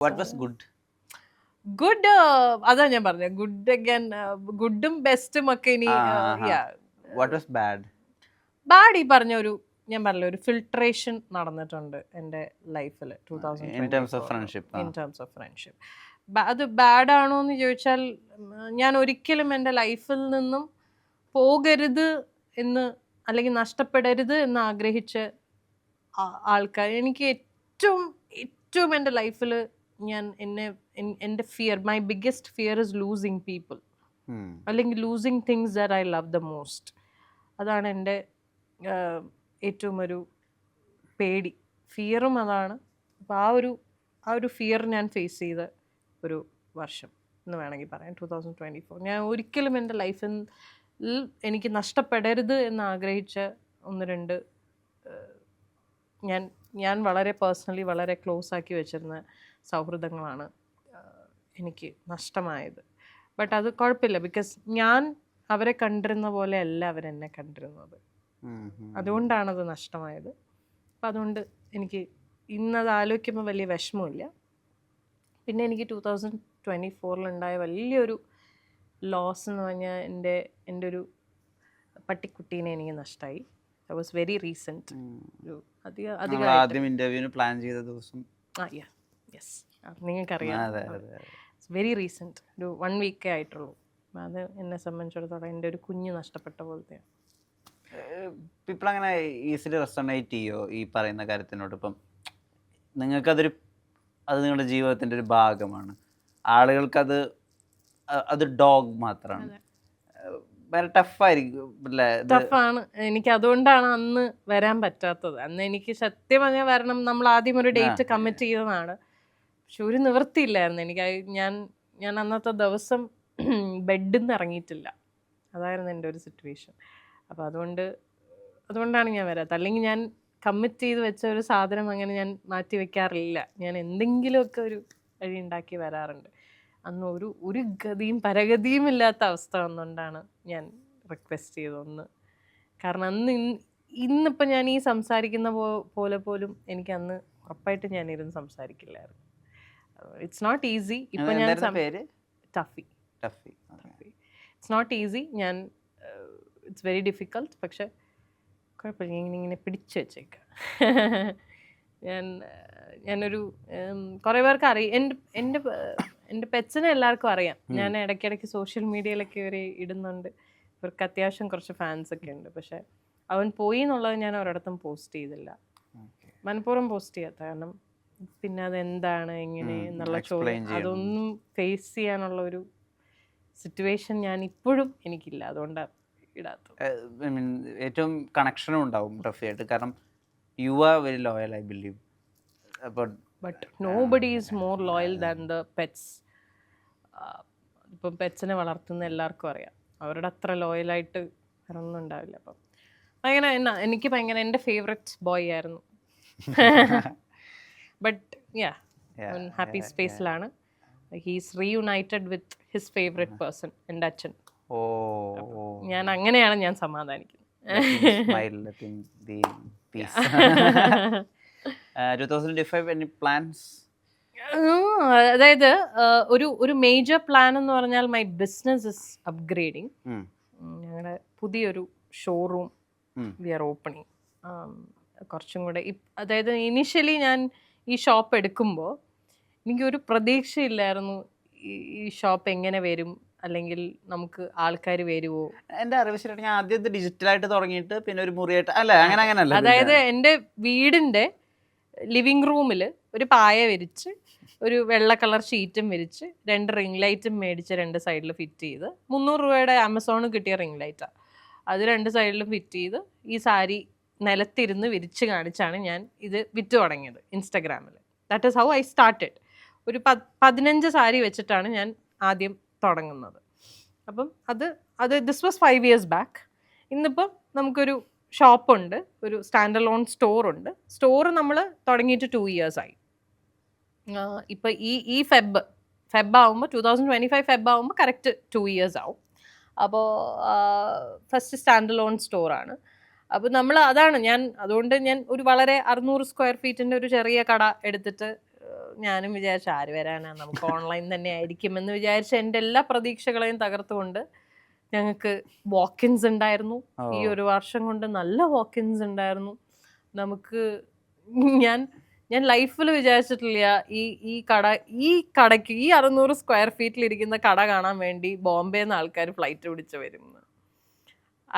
What was good? Good അതാ ഞാൻ പറഞ്ഞത് ഗുഡ് അഗൈൻ ഗുഡും ബെസ്റ്റും ഒക്കെ ഇനി What was bad? ബാഡ് ഈ പറഞ്ഞ ഒരു ഞാൻ പറഞ്ഞ ഒരു ഫിൽട്രേഷൻ നടന്നിട്ടുണ്ട് എൻ്റെ ലൈഫിൽ In terms of friendship. In terms of friendship. അത് ബാഡ് ആണോ എന്ന് ചോദിച്ചാൽ ഞാൻ ഒരിക്കലും എൻ്റെ ലൈഫിൽ നിന്നും പോകരുത് എന്ന് അല്ലെങ്കിൽ നഷ്ടപ്പെടരുത് എന്ന് ആഗ്രഹിച്ച ആൾക്കാർ എനിക്ക് ഏറ്റവും എൻ്റെ ലൈഫിൽ ഞാൻ എൻ്റെ my biggest fear is losing people അല്ലെങ്കിൽ losing things that I love the most. അതാണ് എൻ്റെ ഏറ്റവും ഒരു പേടി, ഫിയറും അതാണ്. അപ്പോൾ ആ ഒരു ഫിയർ ഞാൻ ഫേസ് ചെയ്ത ഒരു വർഷം എന്ന് വേണമെങ്കിൽ പറയാം 2024. ഞാൻ ഒരിക്കലും എൻ്റെ ലൈഫിൽ എനിക്ക് നഷ്ടപ്പെടരുത് എന്ന് ആഗ്രഹിച്ച ഒന്ന് രണ്ട് ഞാൻ വളരെ പേഴ്സണലി വളരെ ക്ലോസ് ആക്കി വെച്ചിരുന്ന സൗഹൃദങ്ങളാണ് എനിക്ക് നഷ്ടമായത്. ബട്ട് അത് കുഴപ്പമില്ല, ബിക്കോസ് ഞാൻ അവരെ കണ്ടിരുന്ന പോലെ അല്ല അവരെന്നെ കണ്ടിരുന്നത്. അതുകൊണ്ടാണത് നഷ്ടമായത്. അപ്പം അതുകൊണ്ട് എനിക്ക് ഇന്നത് ആലോചിക്കുമ്പോൾ വലിയ വിഷമമില്ല. പിന്നെ എനിക്ക് 2024 ഉണ്ടായ വലിയൊരു ലോസ് എന്ന് പറഞ്ഞാൽ എൻ്റെ ഒരു പട്ടിക്കുട്ടീനെ എനിക്ക് നഷ്ടമായി. That was very recent. ആദ്യം ഇന്റർവ്യൂവിന് പ്ലാൻ ചെയ്ത ദിവസം. യെസ്, നിങ്ങൾക്കറിയാം. വെരി റീസെൻറ്റ്, ഒരു 1 വീക്കേ ആയിട്ടുള്ളൂ. അത് എന്നെ സംബന്ധിച്ചിടത്തോളം എൻ്റെ ഒരു കുഞ്ഞ് നഷ്ടപ്പെട്ട പോലത്തെയാണ്. പീപ്പിൾ അങ്ങനെ ഈസിലി റെസൊണേറ്റ് ചെയ്യോ ഈ പറയുന്ന കാര്യത്തിനോട്? ഇപ്പം അത് നിങ്ങളുടെ ജീവിതത്തിൻ്റെ ഒരു ഭാഗമാണ്. ആളുകൾക്കത് ഡോഗ് മാത്രമാണ്. വേറെ ടഫാണ്. എനിക്ക് അതുകൊണ്ടാണ് അന്ന് വരാൻ പറ്റാത്തത്. അന്ന് എനിക്ക് സത്യം പറഞ്ഞാൽ വരണം, നമ്മൾ ആദ്യം ഒരു ഡേറ്റ് കമ്മിറ്റ് ചെയ്തതാണ്. പക്ഷെ ഒരു നിവൃത്തിയില്ലായിരുന്നു എനിക്ക്. ഞാൻ അന്നത്തെ ദിവസം ബെഡിൽ നിന്ന് ഇറങ്ങിയിട്ടില്ല. അതായിരുന്നു എൻ്റെ ഒരു സിറ്റുവേഷൻ. അപ്പോൾ അതുകൊണ്ടാണ് ഞാൻ വരാത്തത്. അല്ലെങ്കിൽ ഞാൻ കമ്മിറ്റ് ചെയ്ത് വെച്ച ഒരു സാധനം അങ്ങനെ ഞാൻ മാറ്റി വെക്കാറില്ല. ഞാൻ എന്തെങ്കിലുമൊക്കെ ഒരു വഴി ഉണ്ടാക്കി വരാറുണ്ട്. അന്ന് ഒരു ഗതിയും പരഗതിയും ഇല്ലാത്ത അവസ്ഥ വന്നുകൊണ്ടാണ് ഞാൻ റിക്വസ്റ്റ് ചെയ്തതൊന്ന്. കാരണം ഇന്നിപ്പോൾ ഞാൻ ഈ സംസാരിക്കുന്ന പോലെ പോലും എനിക്ക് അന്ന് ഉറപ്പായിട്ട് ഞാൻ ഇരുന്ന് സംസാരിക്കില്ലായിരുന്നു. It's not easy. ഇപ്പം ഞാൻ ടഫി it's not easy. It's very difficult. പക്ഷെ കുഴപ്പമില്ല, ഇങ്ങനെ പിടിച്ചു വെച്ചേക്കാം. ഞാനൊരു കുറേ പേർക്ക് അറിയാം. എൻ്റെ പെറ്റ്സിനെ എല്ലാവർക്കും അറിയാം. ഞാൻ ഇടയ്ക്കിടയ്ക്ക് സോഷ്യൽ മീഡിയയിലൊക്കെ ഇവരെ ഇടുന്നുണ്ട്. ഇവർക്ക് അത്യാവശ്യം കുറച്ച് ഫാൻസൊക്കെ ഉണ്ട്. പക്ഷെ അവൻ പോയി എന്നുള്ളത് ഞാൻ ഒരിടത്തും പോസ്റ്റ് ചെയ്തില്ല. മനഃപൂർവ്വം പോസ്റ്റ് ചെയ്യാത്ത കാരണം പിന്നെ അതെന്താണ് എങ്ങനെ എന്നുള്ള ചോദ്യം അതൊന്നും ഫേസ് ചെയ്യാനുള്ള ഒരു സിറ്റുവേഷൻ ഞാൻ ഇപ്പോഴും എനിക്കില്ല. അതുകൊണ്ടാണ് ഇടാത്തത്. ഏറ്റവും കണക്ഷനും ഉണ്ടാവും റഫിയായിട്ട്. കാരണം you are very loyal, I believe. But nobody is more loyal than the pets. ഇപ്പം പെറ്റ്സിനെ വളർത്തുന്ന എല്ലാവർക്കും അറിയാം, അവരുടെ അത്ര ലോയലായിട്ട് വേറൊന്നും ഉണ്ടാവില്ല. അപ്പം എനിക്ക് ഭയങ്കര എൻ്റെ ഫേവററ്റ് ബോയ് ആയിരുന്നു. ബട്ട് ഹാപ്പി സ്പേസിലാണ്. He's reunited with his favourite person, എൻ്റെ അച്ഛൻ. ഞാൻ അങ്ങനെയാണ് ഞാൻ സമാധാനിക്കുന്നത്. 2025 any plans? അതായത് ഒരു മേജർ പ്ലാൻ എന്ന് പറഞ്ഞാൽ മൈ ബിസിനസ് ഇസ് അപ്ഗ്രേഡിങ്. ഞങ്ങളുടെ പുതിയൊരു ഷോറൂം വി ആർ ഓപ്പണിങ്. കുറച്ചും കൂടെ അതായത് ഇനിഷ്യലി ഞാൻ ഈ ഷോപ്പ് എടുക്കുമ്പോൾ എനിക്കൊരു പ്രതീക്ഷയില്ലായിരുന്നു ഈ ഷോപ്പ് എങ്ങനെ വരും, അല്ലെങ്കിൽ നമുക്ക് ആൾക്കാർ വരുമോ. എൻ്റെ അറിവ് ശരിയാണ്, ഞാൻ ആദ്യം ഡിജിറ്റലായിട്ട് തുടങ്ങിയിട്ട് പിന്നെ ഒരു മുറിയായിട്ട് അങ്ങനെയല്ല. അതായത് എൻ്റെ വീടിൻ്റെ ലിവിങ് റൂമിൽ ഒരു പായ വിരിച്ച് ഒരു വെള്ള കളർ ഷീറ്റും വിരിച്ച് 2 റിംഗ് ലൈറ്റും മേടിച്ച് 2 സൈഡിൽ ഫിറ്റ് ചെയ്ത് 300 രൂപയുടെ ആമസോണിൽ കിട്ടിയ റിംഗ് ലൈറ്റാണ്. അത് 2 സൈഡിലും ഫിറ്റ് ചെയ്ത് ഈ സാരി നിലത്തിരുന്ന് വിരിച്ച് കാണിച്ചാണ് ഞാൻ ഇത് വിറ്റ് തുടങ്ങിയത് ഇൻസ്റ്റഗ്രാമിൽ. That is how I started. ഒരു 15 സാരി വെച്ചിട്ടാണ് ഞാൻ ആദ്യം തുടങ്ങുന്നത്. അപ്പം അത് ദിസ് വാസ് 5 years ബാക്ക്. ഇന്നിപ്പം നമുക്കൊരു ഷോപ്പുണ്ട്, ഒരു സ്റ്റാൻഡ് അലോൺ സ്റ്റോറുണ്ട്. സ്റ്റോറ് നമ്മൾ തുടങ്ങിയിട്ട് 2 years ആയി. ഇപ്പം ഈ ഫെബ് ആകുമ്പോൾ 2025 ഫെബ് ആകുമ്പോൾ കറക്റ്റ് 2 years ആവും. അപ്പോൾ ഫസ്റ്റ് സ്റ്റാൻഡ് അലോൺ സ്റ്റോറാണ്. അപ്പോൾ അതുകൊണ്ട് ഞാൻ ഒരു വളരെ 600 സ്ക്വയർ ഫീറ്റിൻ്റെ ഒരു ചെറിയ കട എടുത്തിട്ട് ഞാനും വിചാരിച്ചു ആര് വരാനാ, നമുക്ക് ഓൺലൈൻ തന്നെ ആയിരിക്കും എന്ന് വിചാരിച്ച് എൻ്റെ എല്ലാ പ്രതീക്ഷകളെയും തകർത്തുകൊണ്ട് ഞങ്ങൾക്ക് വാക്കിൻസ് ഉണ്ടായിരുന്നു. ഈ ഒരു വർഷം കൊണ്ട് നല്ല വാക്കിൻസ് ഉണ്ടായിരുന്നു നമുക്ക്. ഞാൻ ഞാൻ ലൈഫിൽ വിചാരിച്ചിട്ടില്ല ഈ കടയ്ക്ക് ഈ 600 സ്ക്വയർ ഫീറ്റിൽ ഇരിക്കുന്ന കട കാണാൻ വേണ്ടി ബോംബെന്ന് ആൾക്കാർ ഫ്ലൈറ്റ് പിടിച്ച് വരും.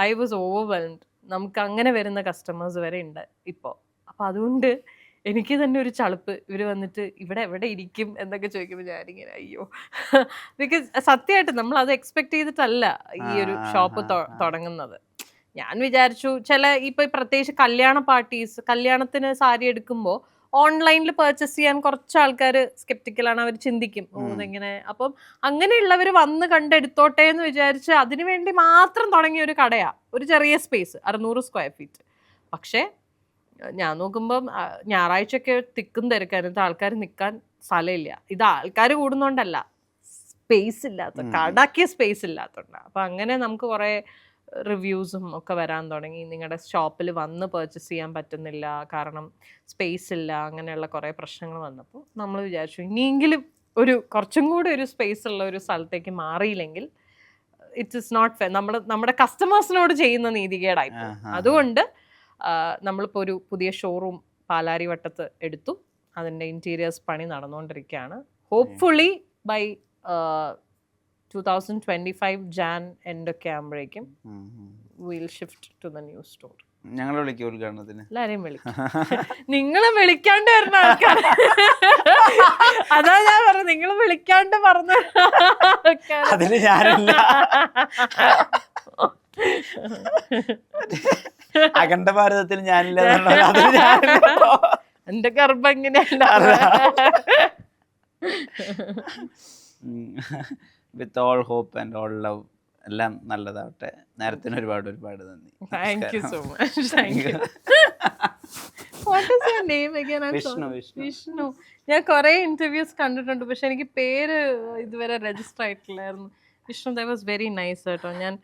I was overwhelmed. നമുക്ക് അങ്ങനെ വരുന്ന കസ്റ്റമേഴ്സ് വരെ ഉണ്ട് ഇപ്പോൾ. അപ്പോൾ അതുകൊണ്ട് എനിക്ക് തന്നെ ഒരു ചളുപ്പ്, ഇവർ വന്നിട്ട് ഇവിടെ എവിടെ ഇരിക്കും എന്നൊക്കെ ചോദിക്കുമ്പോൾ ഞാനിങ്ങനെ അയ്യോ. ബിക്കോസ് സത്യമായിട്ട് നമ്മൾ അത് എക്സ്പെക്ട് ചെയ്തിട്ടല്ല ഈ ഒരു ഷോപ്പ് തുടങ്ങുന്നത്. ഞാൻ വിചാരിച്ചു ഇപ്പൊ പ്രത്യേകിച്ച് കല്യാണ പാർട്ടീസ്, കല്യാണത്തിന് സാരി എടുക്കുമ്പോൾ ഓൺലൈനിൽ പർച്ചേസ് ചെയ്യാൻ കുറച്ച് ആൾക്കാർ സ്കെപ്റ്റിക്കലാണ്. അവർ ചിന്തിക്കും ഇതെങ്ങനെ. അപ്പം അങ്ങനെയുള്ളവർ വന്ന് കണ്ടെടുത്തോട്ടെ എന്ന് വിചാരിച്ച് അതിനു വേണ്ടി മാത്രം തുടങ്ങിയ ഒരു കടയാ, ഒരു ചെറിയ സ്പേസ് 600 സ്ക്വയർ ഫീറ്റ്. പക്ഷേ ഞാൻ നോക്കുമ്പം ഞായറാഴ്ചയൊക്കെ തിക്കും തിരക്കാനത്ത് ആൾക്കാർ നിൽക്കാൻ സ്ഥലമില്ല. ഇത് ആൾക്കാർ കൂടുന്നോണ്ടല്ല, സ്പേസ് ഇല്ലാത്ത, കടയ്ക്ക് സ്പേസ് ഇല്ലാത്തതുകൊണ്ടാണ്. അപ്പം അങ്ങനെ നമുക്ക് കുറേ റിവ്യൂസും ഒക്കെ വരാൻ തുടങ്ങി. നിങ്ങളുടെ ഷോപ്പിൽ വന്ന് പർച്ചേസ് ചെയ്യാൻ പറ്റുന്നില്ല കാരണം സ്പേസ് ഇല്ല, അങ്ങനെയുള്ള കുറേ പ്രശ്നങ്ങൾ വന്നപ്പോൾ നമ്മൾ വിചാരിച്ചു ഇനിയെങ്കിലും കുറച്ചും കൂടി ഒരു സ്പേസ് ഉള്ള ഒരു സ്ഥലത്തേക്ക് മാറിയില്ലെങ്കിൽ ഇറ്റ് ഇസ് നോട്ട് ഫെയർ, നമ്മുടെ കസ്റ്റമേഴ്സിനോട് ചെയ്യുന്ന നീതികേടായി. അതുകൊണ്ട് നമ്മളിപ്പോൾ ഒരു പുതിയ ഷോറൂം പാലാരി വട്ടത്ത് എടുത്തു. അതിൻ്റെ ഇൻറ്റീരിയേഴ്സ് പണി നടന്നുകൊണ്ടിരിക്കുകയാണ്. ഹോപ്പ്ഫുള്ളി ബൈ 2025 ജാൻ എൻഡൊക്കെ ആകുമ്പോഴേക്കും will shift to the new store. ഞങ്ങളെ വിളിക്കും ഉദ്ഘാടനത്തിന്. എല്ലാരെയും വിളിക്കും. നിങ്ങളെ വിളിക്കാണ്ട് വരുന്ന ആൾക്കാർ, അതാ ഞാൻ പറഞ്ഞു, നിങ്ങൾ വിളിക്കാണ്ട് പറഞ്ഞ അതിന് ഞാനില്ല. അഖണ്ഡ ഭാരതത്തിൽ ഞാനില്ല. എന്റെ ഗർഭം എങ്ങനെയല്ല. With all hope and all love, എല്ലാം നല്ലതാവട്ടെ. നേരത്തിന് ഒരുപാട് നന്ദി. Thank you so much. Thank you. What is your name again? Vishnu. ഞാൻ കുറെ ഇന്റർവ്യൂസ് കണ്ടിട്ടുണ്ട്, പക്ഷെ എനിക്ക് പേര് ഇതുവരെ രജിസ്റ്റർ ആയിട്ടില്ലായിരുന്നു. Vishnu, that was very nice കേട്ടോ. ഞാൻ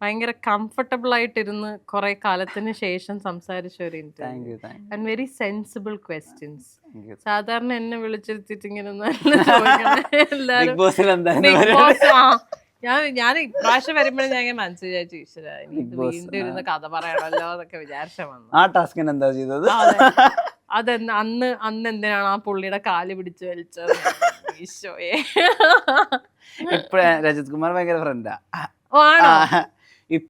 ഭയങ്കര കംഫർട്ടബിൾ ആയിട്ടിരുന്ന് കുറെ കാലത്തിന് ശേഷം സംസാരിച്ച ഒരു interview. And very sensible questions. സാധാരണ എന്നെ വിളിച്ചിരുത്തിട്ട് ഇങ്ങനെ ഞാൻ ഇപ്രാവശ്യം വരുമ്പോഴും ഞാൻ മനസ്സിൽ വിചാരിച്ചു ഈശ്വര എനിക്ക് വീണ്ടും ഇരുന്ന് കഥ പറയണല്ലോ എന്നൊക്കെ വിചാരിച്ച വന്നു. ആ ടാസ്കിന് എന്താ ചെയ്തത്? അന്ന് എന്തിനാണ് ആ പുള്ളിയുടെ കാല് പിടിച്ച് വലിച്ചത്? ഈശോയെ. ഇപ്പഴേ രജത് കുമാർ ഭയങ്കര ഫ്രണ്ടാ. ആണോ?